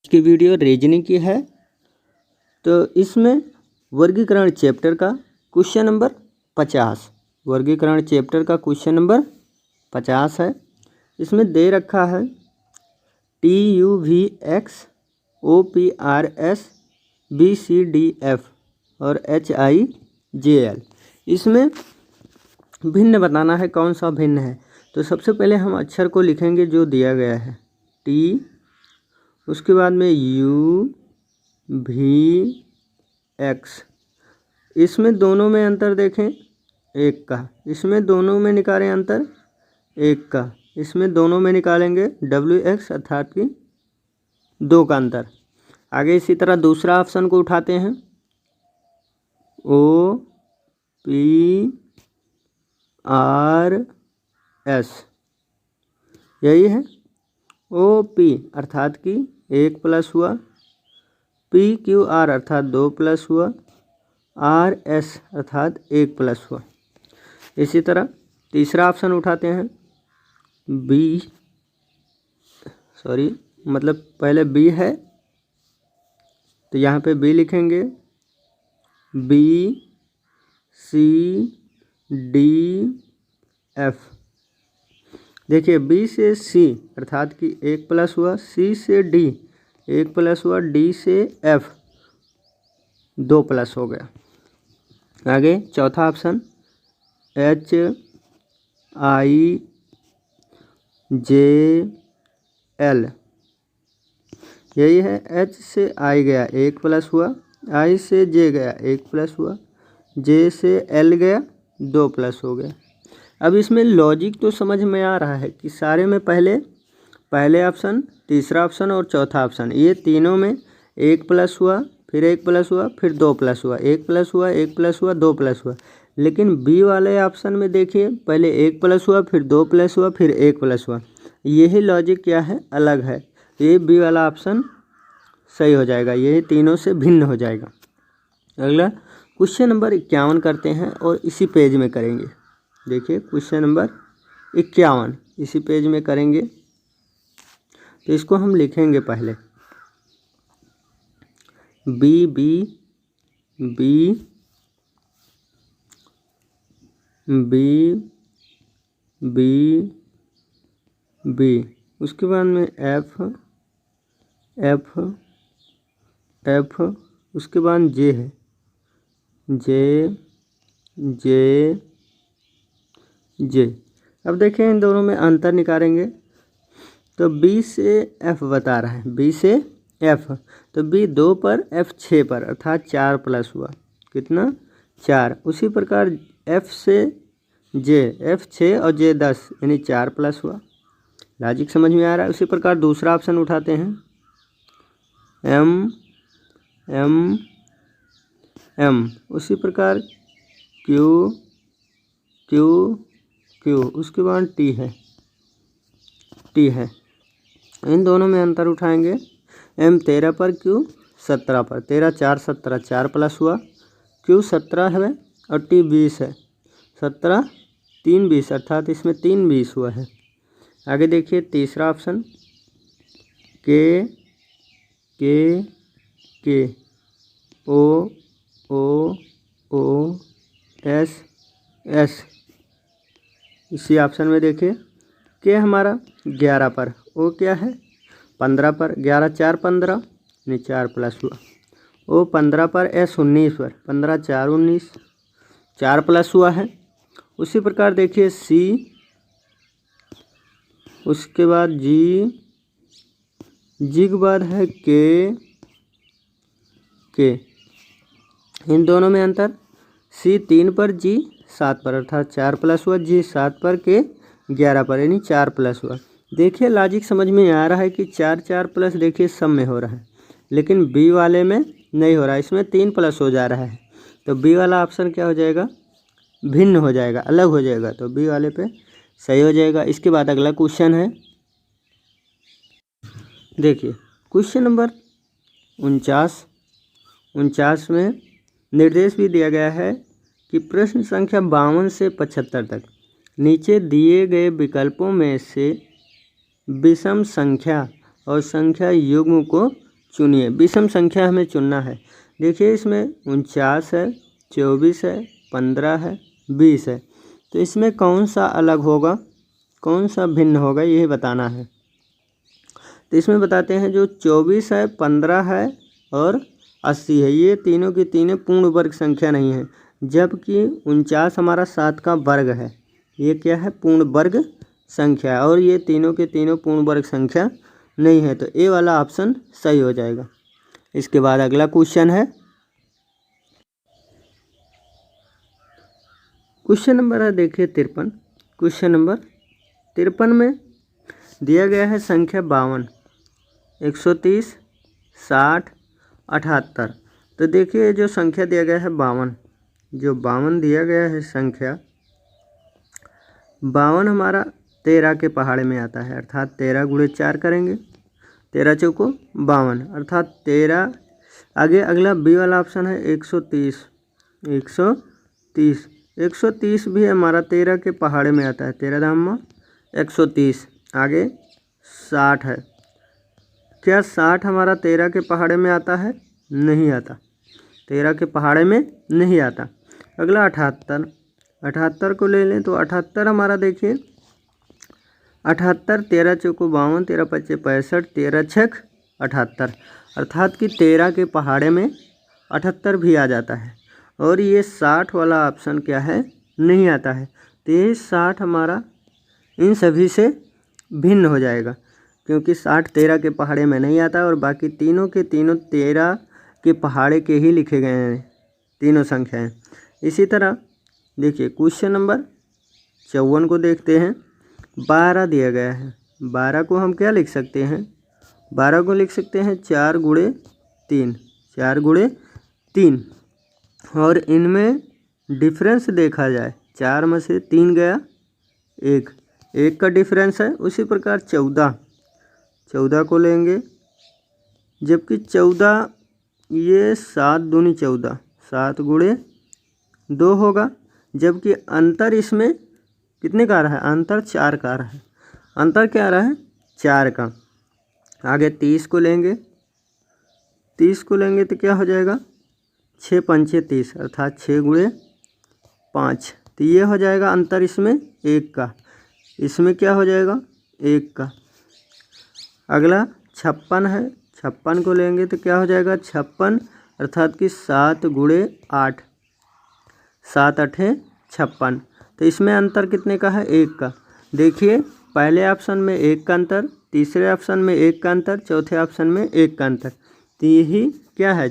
की video reasoning की है। तो इसमें वर्गीकरण चैप्टर का क्वेश्चन नंबर 50, वर्गीकरण चैप्टर का क्वेश्चन नंबर 50 है। इसमें दे रखा है TUVX OPRS BCDF और HIJL। इसमें भिन्न बताना है, कौन सा भिन्न है। तो सबसे पहले हम अक्षर को लिखेंगे जो दिया गया है T, उसके बाद में UVX। इसमें दोनों में अंतर देखें 1 का, इसमें दोनों में निकालें अंतर 1 का, इसमें दोनों में निकालेंगे WX अर्थात कि 2 का अंतर। आगे इसी तरह दूसरा ऑप्शन को उठाते हैं OPRS, यही है OP अर्थात कि 1 प्लस हुआ, PQR अर्थात 2 प्लस हुआ, RS अर्थात 1 प्लस हुआ। इसी तरह तीसरा ऑप्शन उठाते हैं पहले B है तो यहाँ पे B लिखेंगे BCDF। देखिए B से C अर्थात कि 1 प्लस हुआ, C से D 1 प्लस हुआ, D से F 2 प्लस हो गया। आगे चौथा ऑप्शन HIJL, यही है। H से I गया 1 प्लस हुआ, I से J गया 1 प्लस हुआ, J से L गया 2 प्लस हो गया। अब इसमें लॉजिक तो समझ में आ रहा है कि सारे में पहले ऑप्शन, तीसरा ऑप्शन और चौथा ऑप्शन, ये तीनों में 1 प्लस हुआ, फिर 1 प्लस हुआ, फिर 2 प्लस हुआ, 1 प्लस हुआ, 1 प्लस हुआ, 2 प्लस हुआ। लेकिन बी वाले ऑप्शन में देखिए पहले 1 प्लस हुआ, फिर 2 प्लस हुआ, फिर 1 प्लस हुआ। यही लॉजिक क्या है, अलग है। ये बी वाला ऑप्शन सही हो जाएगा, यही तीनों से भिन्न हो जाएगा। अगला क्वेश्चन नंबर 51 करते हैं और इसी पेज में करेंगे। देखिए क्वेश्चन नंबर 51 इसी पेज में करेंगे। तो इसको हम लिखेंगे पहले B B B B B B, उसके बाद में एफ एफ एफ, उसके बाद जे है जे जे जे। अब देखें इन दोनों में अंतर निकालेंगे तो बी से एफ बता रहा है, बी से एफ, तो बी 2 पर, एफ 6 पर अर्थात 4 प्लस हुआ, कितना 4। उसी प्रकार एफ से जे, एफ 6 और जे 10 यानी 4 प्लस हुआ। लॉजिक समझ में आ रहा है। उसी प्रकार दूसरा ऑप्शन उठाते हैं एम एम एम, उसी प्रकार क्यू क्यू क्यू, उसके बाद टी है। इन दोनों में अंतर उठाएंगे, एम 13 पर, क्यू 17 पर, 13 4 17, 4 प्लस हुआ, क्यू 17 है और टी 20 है, 17 3 20 अर्थात इसमें 3 20 हुआ है। आगे देखिए तीसरा ऑप्शन के ओ एस एस। इसी ऑप्शन में देखिए के हमारा 11 पर, ओ क्या है 15 पर, 11 4 15 यानी 4 प्लस हुआ। ओ 15 पर, एस 19 पर, 15 4 19, 4 प्लस हुआ है। उसी प्रकार देखिए सी, उसके बाद जी के बाद है के, इन दोनों में अंतर, सी 3 पर, जी 7 पर अर्थात 4 प्लस हुआ, जी 7 पर, के 11 पर यानी 4 प्लस हुआ। देखिए लॉजिक समझ में आ रहा है कि 4 4 प्लस देखिए सब में हो रहा है, लेकिन बी वाले में नहीं हो रहा है, इसमें 3 प्लस हो जा रहा है। तो बी वाला ऑप्शन क्या हो जाएगा, भिन्न हो जाएगा, अलग हो जाएगा, तो बी वाले पे सही हो जाएगा। इसके बाद अगला क्वेश्चन है, देखिए क्वेश्चन नंबर 49 में निर्देश भी दिया गया है कि प्रश्न संख्या 52 से 75 तक नीचे दिए गए विकल्पों में से विषम संख्या और संख्या युग्म को चुनिए। विषम संख्या हमें चुनना है। देखिए इसमें 49 है, 24 है, 15 है, 20 है। तो इसमें कौन सा अलग होगा, कौन सा भिन्न होगा, यही बताना है। तो इसमें बताते हैं जो 24 है, 15 है और 80 है, ये तीनों की तीनों पूर्ण वर्ग संख्या नहीं है। जबकि 49 हमारा 7 का वर्ग है, ये क्या है, पूर्ण वर्ग संख्या है। और ये तीनों के तीनों पूर्ण वर्ग संख्या नहीं है। तो ए वाला ऑप्शन सही हो जाएगा। इसके बाद अगला क्वेश्चन है, क्वेश्चन नंबर है देखिए 53। क्वेश्चन नंबर 53 में दिया गया है संख्या 52, 130, 60, 78। तो देखिए जो संख्या दिया गया है 52, जो 52 दिया गया है संख्या 52 हमारा 13 के पहाड़े में आता है, अर्थात 13 गुणे 4 करेंगे, 13 चौको 52, अर्थात 13। आगे अगला बी वाला ऑप्शन है 130, 130, 130 भी हमारा 13 के पहाड़े में आता है, 13 धाम 130। आगे 60 है, क्या 60 हमारा 13 के पहाड़े में आता है, नहीं आता, 13 के पहाड़े में नहीं आता। अगला 78, 78 को ले लें तो 78 हमारा देखिए 78, 13 चौको 52, 13 पच्चे 65, 13 छक 78, अर्थात कि 13 के पहाड़े में 78 भी आ जाता है। और ये 60 वाला ऑप्शन क्या है, नहीं आता है। तो ये 60 हमारा इन सभी से भिन्न हो जाएगा, क्योंकि 60 13 के पहाड़े में नहीं आता और बाकी तीनों के तीनों 13 के पहाड़े के ही लिखे गए हैं, तीनों संख्याएं। इसी तरह देखिए क्वेश्चन नंबर 54 को देखते हैं। 12 दिया गया है, 12 को हम क्या लिख सकते हैं, 12 को लिख सकते हैं 4 गुणे 3, 4 गुणे 3। और इनमें डिफरेंस देखा जाए, 4 में से 3 गया, 1 का डिफरेंस है। उसी प्रकार 14 को लेंगे, जबकि 14 ये 7 दूनी 14, 7 गुणे 2 होगा, जबकि अंतर इसमें कितने का आ रहा है, अंतर 4 का आ रहा है, अंतर क्या आ रहा है, 4 का। आगे 30 को लेंगे, 30 को लेंगे तो क्या हो जाएगा, 6 पंचे 30, अर्थात 6 गुणे 5। तो ये हो जाएगा अंतर इसमें 1 का, इसमें क्या हो जाएगा 1 का। अगला 56 है, 56 को लेंगे तो क्या हो जाएगा 56, अर्थात कि 7 गुणे 8, 7 8 56। तो इसमें अंतर कितने का है, 1 का। देखिए पहले ऑप्शन में 1 का अंतर, तीसरे ऑप्शन में 1 का अंतर, चौथे ऑप्शन में 1 का अंतर। तो यही क्या है,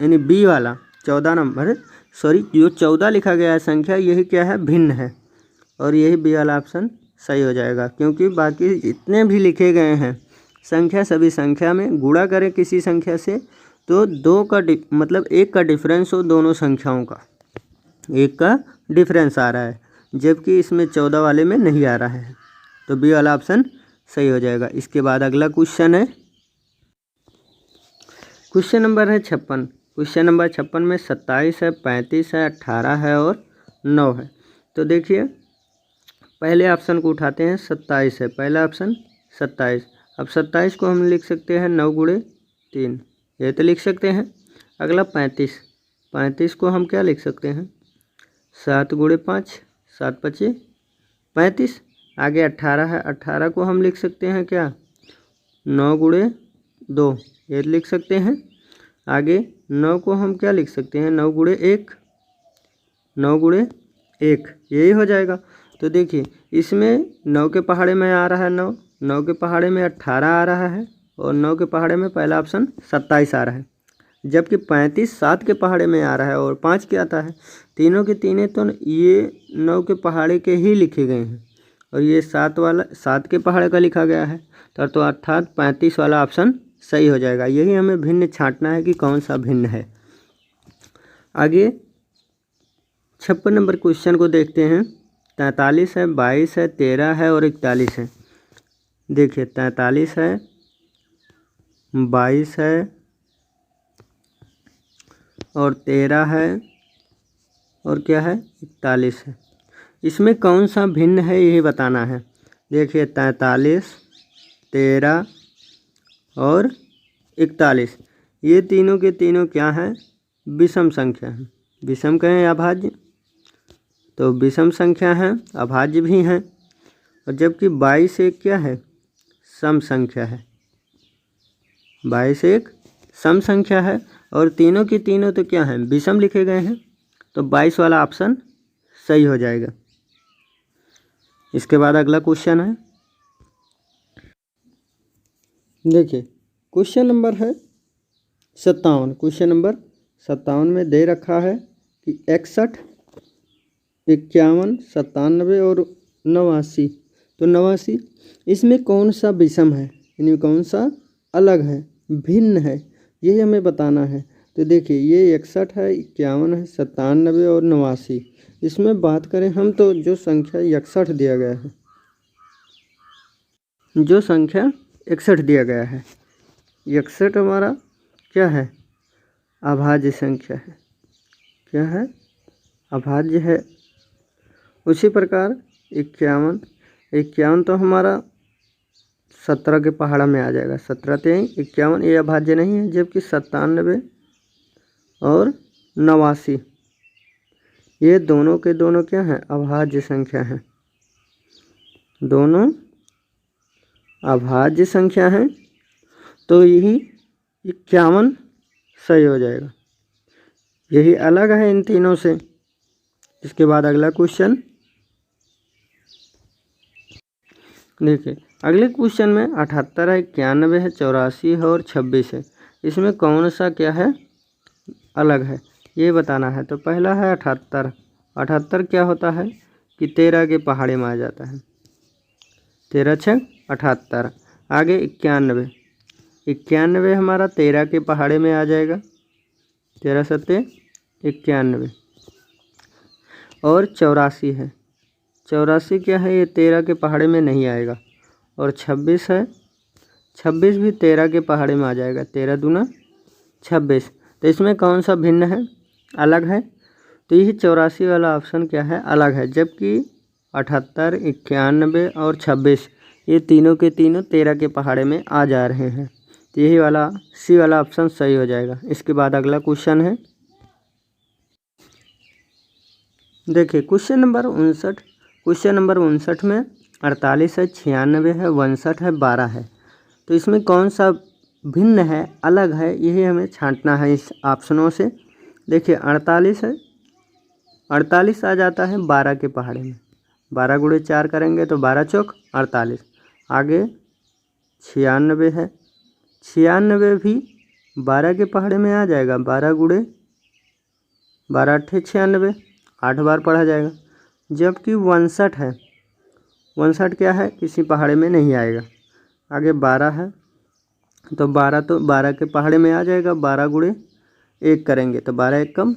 यानी बी वाला 14 नंबर, सॉरी जो 14 लिखा गया है संख्या, यही क्या है, भिन्न है। और यही बी वाला ऑप्शन सही हो जाएगा, क्योंकि बाकी जितने भी लिखे गए हैं संख्या, सभी संख्या में गुणा करें किसी संख्या से तो 2 का मतलब 1 का डिफरेंस हो, दोनों संख्याओं का 1 का डिफरेंस आ रहा है, जबकि इसमें 14 वाले में नहीं आ रहा है। तो बी वाला ऑप्शन सही हो जाएगा। इसके बाद अगला क्वेश्चन है, क्वेश्चन नंबर है 56। क्वेश्चन नंबर 56 में 27 है, 35 है, 18 है और 9 है। तो देखिए पहले ऑप्शन को उठाते हैं, 27 है, पहला ऑप्शन 27। अब 27 को हम लिख सकते हैं 9 गुणे 3, ये तो लिख सकते हैं। अगला 35, 35 को हम क्या लिख सकते हैं, 7 गुणे 5, 7 पचे 35। आगे 18 है, 18 को हम लिख सकते हैं क्या, 9 गुणे 2, ये लिख सकते हैं। आगे 9 को हम क्या लिख सकते हैं, 9 गुणे 1, 9 गुणे 1, यही हो जाएगा। तो देखिए इसमें 9 के पहाड़े में आ रहा है 9, 9 के पहाड़े में 18 आ रहा है और 9 के पहाड़े में पहला ऑप्शन 27 आ रहा है, जबकि 35 7 के पहाड़े में आ रहा है और 5 के आता है। तीनों के तीनों तो ये 9 के पहाड़े के ही लिखे गए हैं और ये 7 वाला 7 के पहाड़े का लिखा गया है। तो अर्थात 35 वाला ऑप्शन सही हो जाएगा। यही हमें भिन्न छांटना है कि कौन सा भिन्न है। आगे 56 नंबर क्वेश्चन को देखते हैं। 43 है, 22 है, 13 है और 41 है। देखिए 43 है, 22 है और 13 है और क्या है 41 है। इसमें कौन सा भिन्न है यही बताना है। देखिए 43, 13 और 41। ये तीनों के तीनों क्या हैं? विषम संख्या हैं। विषम कहें या अभाज्य, तो विषम संख्या हैं, अभाज्य भी हैं। और जबकि 22 एक क्या है? सम संख्या है। 22 एक सम संख्या है और तीनों की तीनों तो क्या हैं? विषम लिखे गए हैं। तो 22 वाला ऑप्शन सही हो जाएगा। इसके बाद अगला क्वेश्चन है, देखिए क्वेश्चन नंबर है 57। क्वेश्चन नंबर 57 में दे रखा है कि 61, 51, 97 और 89। तो 89 इसमें कौन सा विषम है, इनमें कौन सा अलग है, भिन्न है, यही हमें बताना है। तो देखिए ये 61 है, 51 है, 97 और 89। इसमें बात करें हम तो जो संख्या 61 दिया गया है, जो संख्या 61 दिया गया है, 61 हमारा क्या है? अभाज्य संख्या है। क्या है? अभाज्य है। उसी प्रकार 51, 51 तो हमारा 17 के पहाड़ा में आ जाएगा। 17 3 51 ये अभाज्य नहीं है। जबकि 97 और 89 ये दोनों के दोनों क्या हैं? अभाज्य संख्या हैं। दोनों अभाज्य संख्या हैं, तो यही 51 सही हो जाएगा। यही अलग है इन तीनों से। इसके बाद अगला क्वेश्चन देखिए, अगले क्वेश्चन में 78 है, 91 है, 84 है और 26 है। इसमें कौन सा क्या है? अलग है, ये बताना है। तो पहला है 78। 78 क्या होता है कि 13 के पहाड़े में आ जाता है। 13 6 78। आगे 91, 91 हमारा 13 के पहाड़े में आ जाएगा। 13 7 91। और 84 है, 84 क्या है? ये 13 के पहाड़े में नहीं आएगा। और 26 है, 26 भी 13 के पहाड़े में आ जाएगा। 13 दूना 26। तो इसमें कौन सा भिन्न है, अलग है? तो यही 84 वाला ऑप्शन क्या है? अलग है। जबकि 78, 91 और 26 ये तीनों के तीनों 13 के पहाड़े में आ जा रहे हैं। तो यही वाला सी वाला ऑप्शन सही हो जाएगा। इसके बाद अगला क्वेश्चन है, देखिए क्वेश्चन नंबर 59। क्वेश्चन नंबर 59 में 48 है, 96 है, 62 है, 12 है। तो इसमें कौन सा भिन्न है, अलग है, यही हमें छांटना है इस ऑप्शनों से। देखिए 48 है, 48 आ जाता है 12 के पहाड़े में। 12 गुणे 4 करेंगे तो 12 चौक 48। आगे 96 है, 96 भी 12 के पहाड़े में आ जाएगा। 12 गुणे 12 8 96, 8 बार पढ़ा जाएगा। जबकि 62 है, 62 क्या है? किसी पहाड़े में नहीं आएगा। आगे 12 है, तो 12 के पहाड़े में आ जाएगा। 12 गुणे 1 करेंगे तो 12 1 कम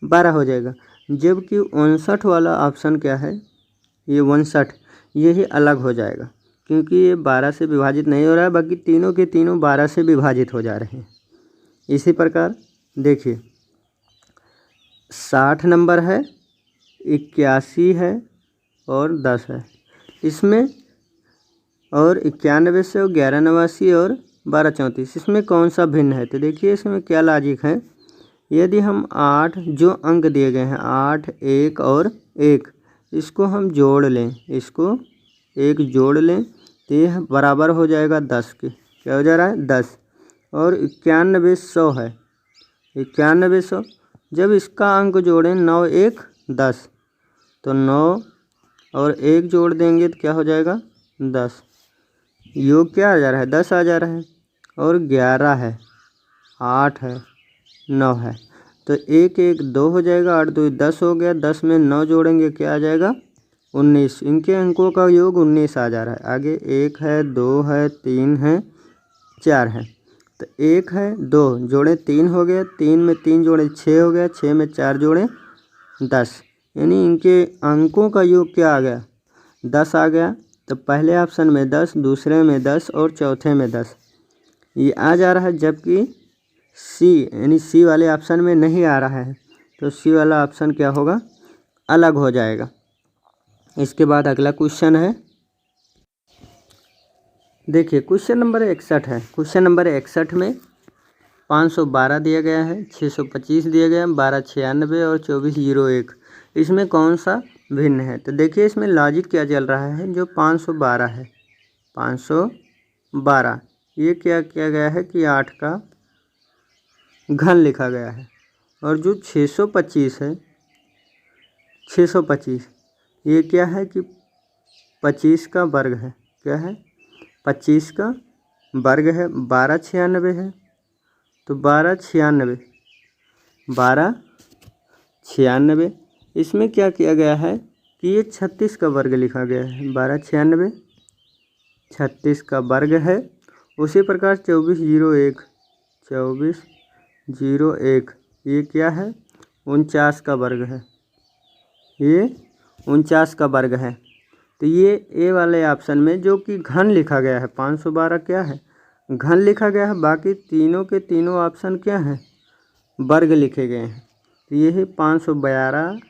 12 हो जाएगा। जबकि 59 वाला ऑप्शन क्या है? ये 59 यही अलग हो जाएगा, क्योंकि ये 12 से विभाजित नहीं हो रहा है, बाकी तीनों के तीनों 12 से विभाजित हो जा रहे हैं। इसी प्रकार देखिए 60 नंबर है, 81 है और 10 है। इसमें और 91 से 11 89 और 12 34 इसमें कौन सा भिन्न है? तो देखिए इसमें क्या लॉजिक है। यदि हम 8 जो अंक दिए गए हैं 8 1 और 1 इसको हम जोड़ लें, इसको 1 जोड़ लें तो यह बराबर हो जाएगा 10 के। क्या हो जा रहा है? 10। और 91 100 है, 91 100 जब इसका अंक जोड़ें 9 1 10 तो 9 और 1 जोड़ देंगे तो क्या हो जाएगा? 10। योग क्या आ जा रहा है? 10 आ जा रहा है। और 11 है, 8 है, 9 है, तो 1 1 2 हो जाएगा। 8 2 10 हो गया। 10 में 9 जोड़ेंगे क्या आ जाएगा? 19। इनके अंकों का योग 19 आ जा रहा है। आगे 1 है, 2 है, 3 है, 4 है। तो 1 है, 2 जोड़े 3 हो गया। 3 में 3 जोड़े 6 हो गया। 6 में 4 जोड़े 10। यानी इनके अंकों का योग क्या आ गया? 10 आ गया। तो पहले ऑप्शन में 10, दूसरे में 10 और चौथे में 10 ये आ जा रहा है। जबकि सी यानी सी वाले ऑप्शन में नहीं आ रहा है, तो सी वाला ऑप्शन क्या होगा? अलग हो जाएगा। इसके बाद अगला क्वेश्चन है, देखिए क्वेश्चन नंबर 61 है। क्वेश्चन नंबर 61 में 512 दिया गया है, 625 दिया गया है, 1296 और 2401। इसमें कौन सा भिन्न है? तो देखिए इसमें लॉजिक क्या चल रहा है। जो 512 है, 512 ये क्या किया गया है कि 8 का घन लिखा गया है। और जो 625 है, 625 ये क्या है कि 25 का वर्ग है। क्या है? 25 का वर्ग है। 1296 है, तो 1296 इसमें क्या किया गया है कि ये 36 का वर्ग लिखा गया है। 1296 36 का वर्ग है। उसी प्रकार 2401 ये क्या है? 49 का वर्ग है। ये 49 का वर्ग है। तो ये ए वाले ऑप्शन में जो कि घन लिखा गया है, 512 क्या है? घन लिखा गया है। बाकी तीनों के तीनों ऑप्शन क्या हैं? वर्ग लिखे गए हैं। तो यही 512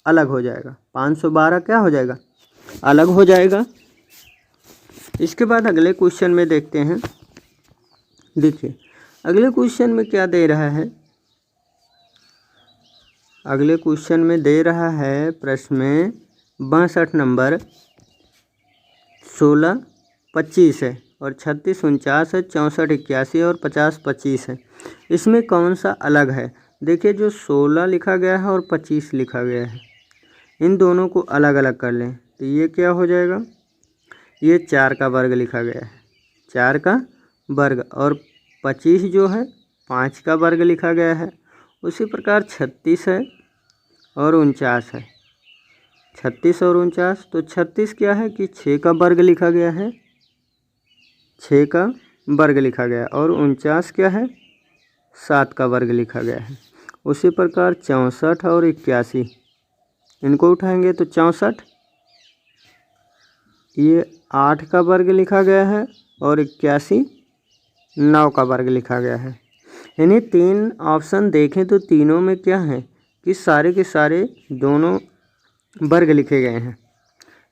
अलग हो जाएगा। 512 क्या हो जाएगा? अलग हो जाएगा। इसके बाद अगले क्वेश्चन में देखते हैं। देखिए अगले क्वेश्चन में क्या दे रहा है। अगले क्वेश्चन में दे रहा है प्रश्न में 62 नंबर 16 25 है और 36 49 है, 64 81 और 50 25 है। इसमें कौन सा अलग है? देखिए जो 16 लिखा गया है और 25 लिखा गया है, इन दोनों को अलग अलग कर लें तो ये क्या हो जाएगा? ये 4 का वर्ग लिखा गया है, 4 का वर्ग। और 25 जो है 5 का वर्ग लिखा गया है। उसी प्रकार 36 है और 49 है, 36 और 49। तो 36 क्या है कि 6 का वर्ग लिखा गया है, 6 का वर्ग लिखा गया है। और 49 क्या है? 7 का वर्ग लिखा गया है। उसी प्रकार 64 और 81 इनको उठाएंगे तो 64 ये 8 का वर्ग लिखा गया है और 81 9 का वर्ग लिखा गया है। यानी 3 ऑप्शन देखें तो तीनों में क्या है कि सारे के सारे दोनों वर्ग लिखे गए हैं।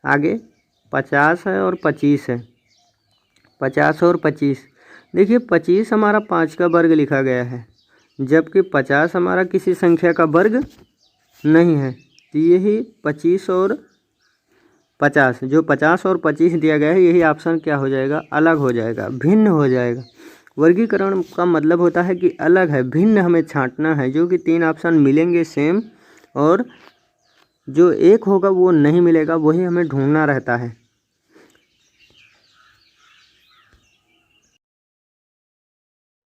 आगे 50 है और 25 है, 50 और 25। देखिए 25 हमारा 5 का वर्ग लिखा गया है, जबकि 50 हमारा किसी संख्या का वर्ग नहीं है। तो यही 25 और 50, जो 50 और 25 दिया गया है यही ऑप्शन क्या हो जाएगा? अलग हो जाएगा, भिन्न हो जाएगा। वर्गीकरण का मतलब होता है कि अलग है, भिन्न हमें छांटना है। जो कि 3 ऑप्शन मिलेंगे सेम और जो एक होगा वो नहीं मिलेगा, वही हमें ढूंढना रहता है।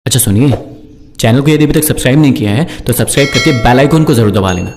अच्छा सुनिए, चैनल को यदि अभी तक सब्सक्राइब नहीं किया है तो सब्सक्राइब करके बेल आइकन को जरूर दबा लेना।